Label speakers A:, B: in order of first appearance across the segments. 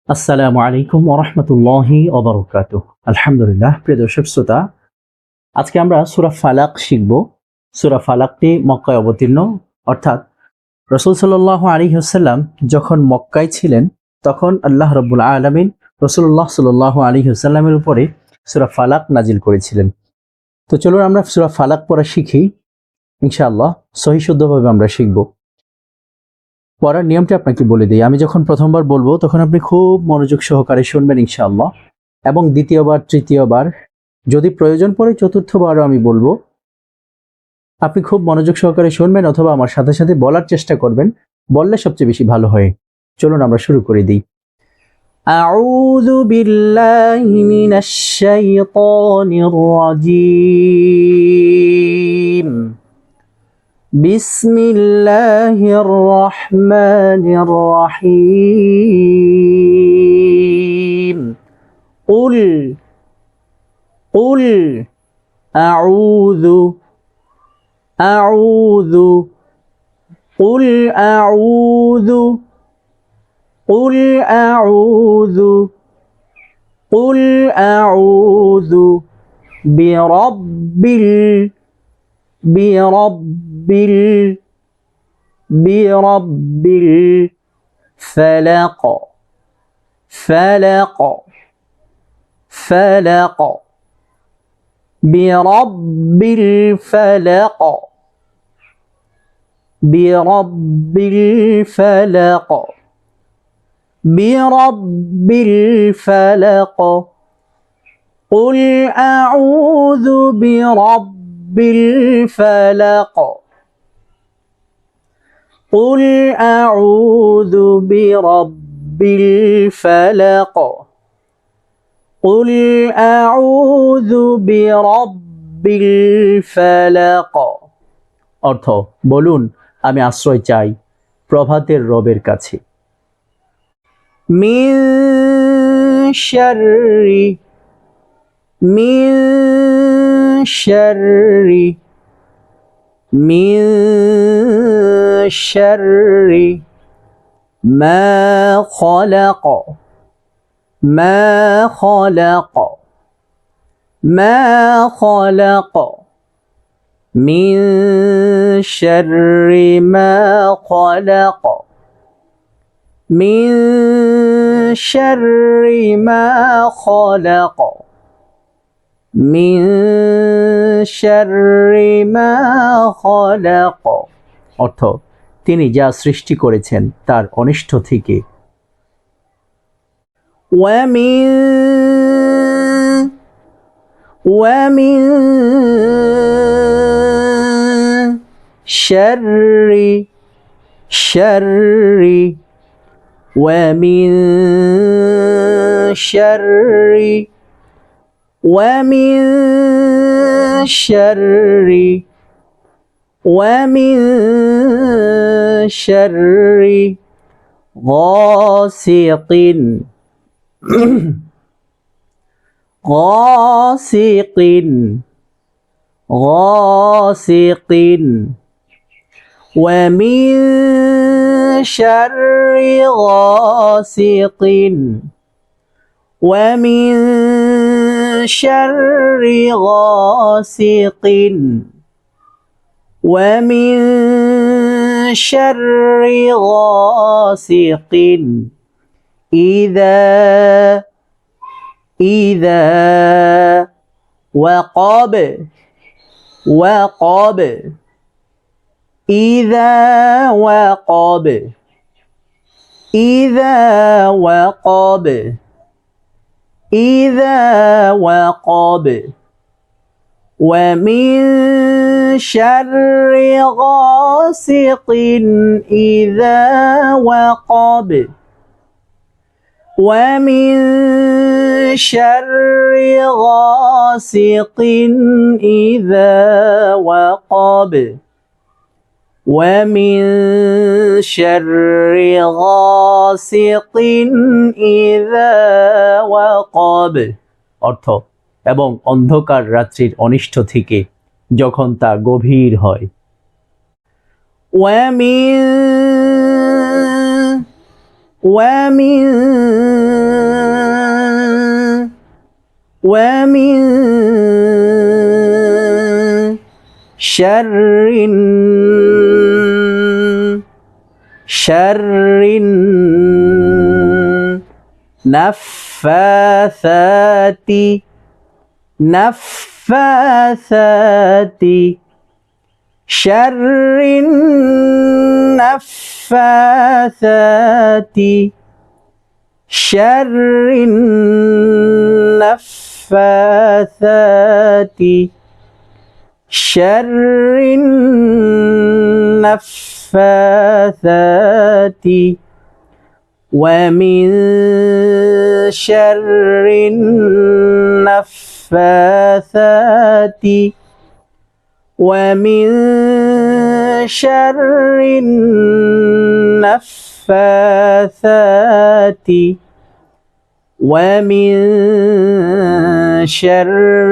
A: আসসালামু আলাইকুম ওয়া রাহমাতুল্লাহি ওয়া বারাকাতুহু। আলহামদুলিল্লাহ, প্রিয় দর্শক শ্রোতা, আজকে আমরা সূরা ফালাক শিখব। সূরা ফালাকটি মক্কায় অবতীর্ণ, অর্থাৎ রাসূল সাল্লাল্লাহু আলাইহি ওয়াসাল্লাম যখন মক্কায় ছিলেন তখন আল্লাহ রাব্বুল আলামিন রাসূলুল্লাহ সাল্লাল্লাহু আলাইহি ওয়াসাল্লামের উপরে সূরা ফালাক নাজিল করেছিলেন। তো চলুন আমরা সূরা ফালাক পড়া শিখি। ইনশাআল্লাহ সহিহ শুদ্ধভাবে আমরা শিখব। পড়ার নিয়মটা আপনাকে বলে দিই। আমি যখন প্রথমবার বলবো তখন আপনি খুব মনোযোগ সহকারে শুনবেন ইনশাআল্লাহ, এবং দ্বিতীয়বার, তৃতীয়বার, যদি প্রয়োজন পড়ে চতুর্থবারও আমি বলবো। আপনি খুব মনোযোগ সহকারে শুনবেন অথবা আমার সাথে সাথে বলার চেষ্টা করবেন, বললে সবচেয়ে বেশি ভালো হয়। চলুন আমরা শুরু করে দিই। আউযু বিল্লাহি মিনাশ শাইতানির রাজীম। بسم الله الرحمن الرحيم. قل أعوذ قل أعوذ برب الفلق برب الفلق قل أعوذ برب الفلق قل أعوذ برب الفلق قل أعوذ برب الفلق। অর্থ, বলুন আমি আশ্রয় চাই প্রভাতের রবের কাছে। মিন শাররি ما خلق من شر ما خلق من شر ما خلق। অর্থ, তিনি যা সৃষ্টি করেছেন তার অনিষ্ট থেকে। ومن شر غاسق ومن شر غاسق إذا وقب ومن شر غاسق إذا وقب ومن شر غاسق إذا وقب ومن شر غاسق إذا وقب। অর্থ, এবং অন্ধকার রাত্রির অনিষ্ট থেকে যখন তা গভীর হয়। ومن ومن شر النفاثات شر النفاثات ومن شر النفاثات ومن شر النفاثات ومن شر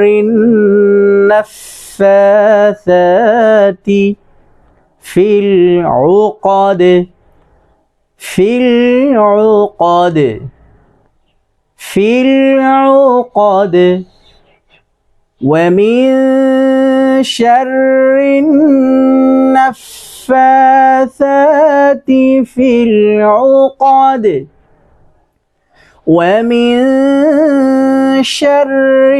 A: النفاثات في العقد ومن شر النفاثات في العقد ومن شر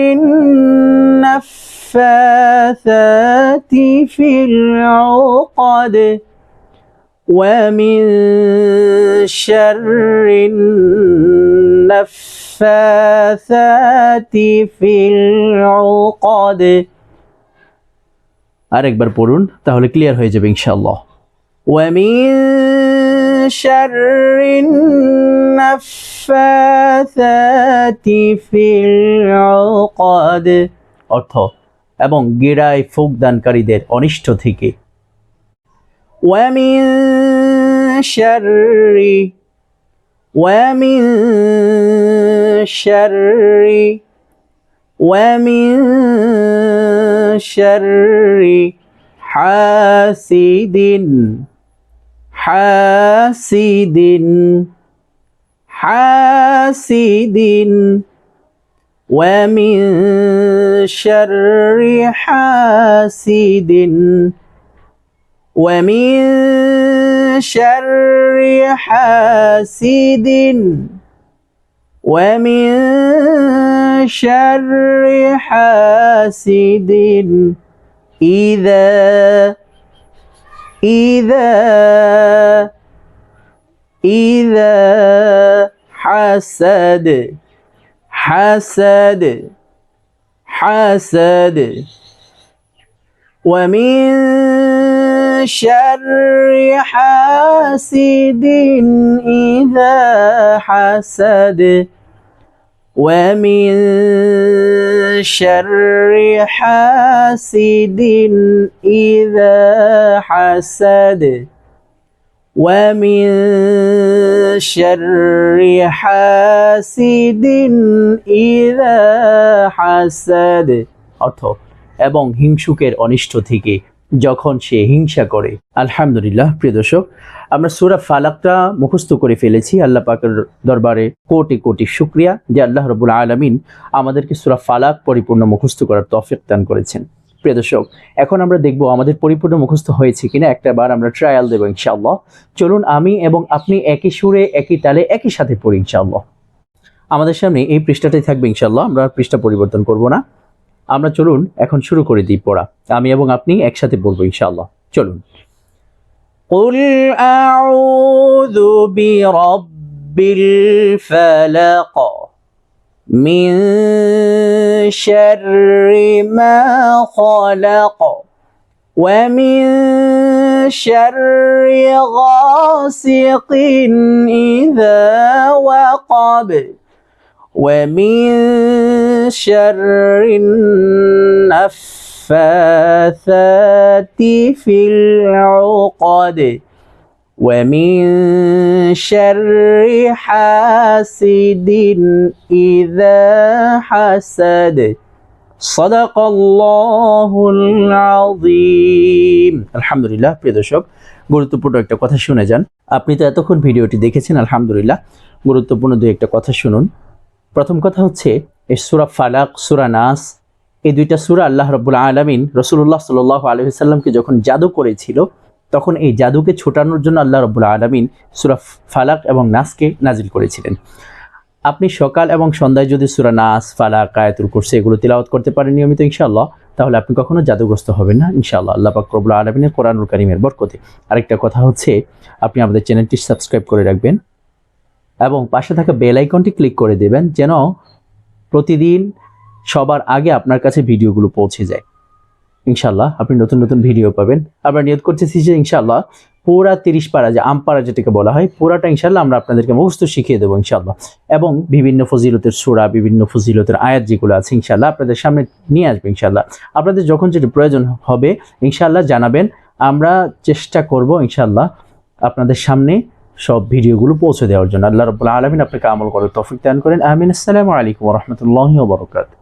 A: النفاثات في العقد ومن شر النفاثات في العقد আরেকবার পড়ুন তাহলে ক্লিয়ার হয়ে যাবে ইনশাআল্লাহ ومن شر النفاثات في العقد অর্থ এবং গিরায় ফুঁকদানকারীদের অনিষ্ট থেকে ومن شر حاسد ومن شر حاسد ومن شر حاسد ومن شر حاسد إذا حسد ومن شر حاسد إذا حسد ومن شر حاسد إذا حسد ومن شر حاسد إذا حسد অর্থ এবং হিংসুকের অনিষ্ট থেকে যখন সে হিংসা করে আলহামদুলিল্লাহ প্রিয় দর্শক আমরা সূরা ফালাকটা মুখস্থ করে ফেলেছি আল্লাহ পাকের দরবারে কোটি কোটি শুকরিয়া যে আল্লাহ রাব্বুল আলামিন আমাদেরকে সূরা ফালাক পরিপূর্ণ মুখস্থ করার তৌফিক দান করেছেন প্রিয় দর্শক এখন আমরা দেখব আমাদের পরিপূর্ণ মুখস্থ হয়েছে কিনা একটা বার আমরা ট্রায়াল দেব ইনশাআল্লাহ চলুন আমি এবং আপনি একই সুরে একই তালে একই সাথে পড়ি ইনশাআল্লাহ আমাদের সামনে এই পৃষ্ঠাটাই থাকবে ইনশাআল্লাহ আমরা পৃষ্ঠা পরিবর্তন করব না আমরা চলুন এখন শুরু করে দিই পড়া আমি এবং আপনি একসাথে পড়ব ইনশাআল্লাহ চলুন قل أعوذ برب الفلق من شر ما خلق ومن شر غاسق إذا وقب ومن شر النفاثات في العقد ومن شر حاسد إذا حسد صدق الله العظيم আলহামদুলিল্লাহ প্রিয় দর্শক গুরুত্বপূর্ণ একটা কথা শুনে যান আপনি তো এতক্ষণ ভিডিওটি দেখেছেন আলহামদুলিল্লাহ গুরুত্বপূর্ণ দুই একটা কথা শুনুন প্রথম কথা হচ্ছে এই সূরা ফালাক, সূরা নাস, এই দুইটা সূরা আল্লাহ রাব্বুল আলামিন রাসূলুল্লাহ সাল্লাল্লাহু আলাইহি ওয়াসাল্লামকে যখন জাদু করেছিল, তখন এই জাদুকে ছোটানোর জন্য আল্লাহ রাব্বুল আলামিন সূরা ফালাক এবং নাসকে নাজিল করেছিলেন। আপনি সকাল এবং সন্ধ্যায় যদি সূরা নাস, ফালাক, আয়াতুল কুরসি এগুলো তিলাওয়াত করতে পারেন নিয়মিত ইনশাআল্লাহ, তাহলে আপনি কখনো জাদুগ্রস্ত হবেন না ইনশাআল্লাহ, আল্লাহ পাক রব্বুল আলামিনের কোরআনুল কারীমের বরকতে। আরেকটা কথা হচ্ছে, আপনি আমাদের চ্যানেলটি সাবস্ক্রাইব করে রাখবেন এবং পাশে থাকা বেল আইকনটি ক্লিক করে দেবেন, যেন প্রতিদিন সবার আগে আপনার কাছে ভিডিওগুলো পৌঁছে যায়। ইনশাআল্লাহ আপনি নতুন নতুন ভিডিও পাবেন। আমরা নিয়ত করতেছি যে ইনশাআল্লাহ পুরা 30 পারা, যে আমপারা যেটাকে বলা হয়, পুরাটা ইনশাআল্লাহ আমরা আপনাদেরকে মুখস্থ শিখিয়ে দেবো ইনশাআল্লাহ। এবং বিভিন্ন ফজিলতের সূরা, বিভিন্ন ফজিলতের আয়াত যেগুলো আছে ইনশাআল্লাহ আপনাদের সামনে নিয়ে আসবে ইনশাআল্লাহ। আপনাদের যখন যেটা প্রয়োজন হবে ইনশাআল্লাহ জানাবেন, আমরা চেষ্টা করব ইনশাআল্লাহ আপনাদের সামনে সব ভিডিওগুলো পৌঁছে দেওয়ার জন্য। আল্লাহ রাব্বুল আলামিন আপনাকে আমল করার তৌফিক দান করেন, আমিন। আসসালামু আলাইকুম ওয়া রাহমাতুল্লাহি ওয়া বারাকাতুহু।